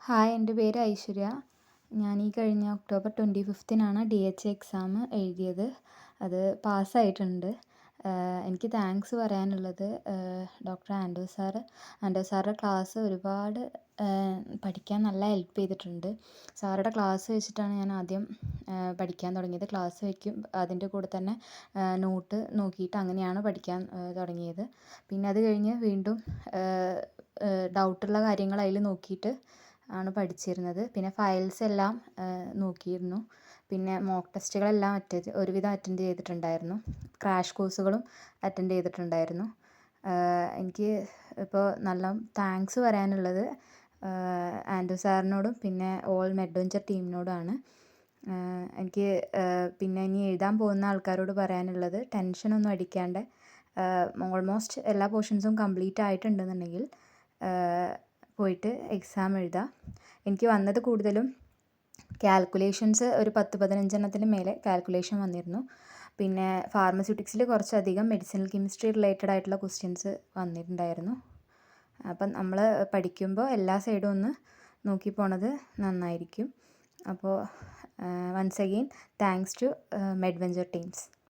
Hi, എൻ്റെ പേര് ഐശ്വര്യ. ഞാൻ ഈ കഴിഞ്ഞ ഒക്ടോബർ 25-നാണ് DHA എക്സാം എഴുതിയത്. അത് പാസ്സായിട്ടുണ്ട്. എനിക്ക് താങ്ക്സ് പറയാനുള്ളത് ഡോക്ടർ ആൻഡോ സാറുടെ ക്ലാസ് ഒരുപാട് പഠിക്കാൻ നല്ല ഹെൽപ്പ് ചെയ്തിട്ടുണ്ട്. സാറുടെ ക്ലാസ് വെച്ചിട്ടാണ് ഞാൻ ആദ്യം പഠിക്കാൻ തുടങ്ങിയത്. ക്ലാസ് വയ്ക്കും, അതിൻ്റെ കൂടെ തന്നെ നോട്ട് നോക്കിയിട്ട് അങ്ങനെയാണ് പഠിക്കാൻ തുടങ്ങിയത്. പിന്നെ അത് കഴിഞ്ഞ് വീണ്ടും ഡൗട്ടുള്ള കാര്യങ്ങൾ അതിൽ നോക്കിയിട്ട് ആണ് പഠിച്ചിരുന്നത്. പിന്നെ ഫയൽസ് എല്ലാം നോക്കിയിരുന്നു. പിന്നെ മോക്ക് ടെസ്റ്റുകളെല്ലാം ഒരുവിധം അറ്റൻഡ് ചെയ്തിട്ടുണ്ടായിരുന്നു. ക്രാഷ് കോഴ്സുകളും അറ്റൻഡ് ചെയ്തിട്ടുണ്ടായിരുന്നു. എനിക്ക് ഇപ്പോൾ നല്ല താങ്ക്സ് പറയാനുള്ളത് ആൻഡോ സാറിനോടും പിന്നെ ഓൾ മെഡ്വെഞ്ചർ ടീമിനോടുമാണ്. എനിക്ക് പിന്നെ ഇനി എഴുതാൻ പോകുന്ന ആൾക്കാരോട് പറയാനുള്ളത് ടെൻഷനൊന്നും അടിക്കാണ്ട് ഓൾമോസ്റ്റ് എല്ലാ പോർഷൻസും കംപ്ലീറ്റ് ആയിട്ടുണ്ടെന്നുണ്ടെങ്കിൽ പോയിട്ട് എക്സാം എഴുതുക. എനിക്ക് വന്നത് കൂടുതലും കാൽക്കുലേഷൻസ് ഒരു 10-15 മേലെ കാൽക്കുലേഷൻ വന്നിരുന്നു. പിന്നെ ഫാർമസ്യൂട്ടിക്സിൽ കുറച്ചധികം മെഡിസിനൽ കെമിസ്ട്രി റിലേറ്റഡ് ആയിട്ടുള്ള ക്വസ്റ്റ്യൻസ് വന്നിട്ടുണ്ടായിരുന്നു. അപ്പം നമ്മൾ പഠിക്കുമ്പോൾ എല്ലാ സൈഡും ഒന്ന് നോക്കി പോണത് നന്നായിരിക്കും. അപ്പോൾ once again thanks to Medventure teams.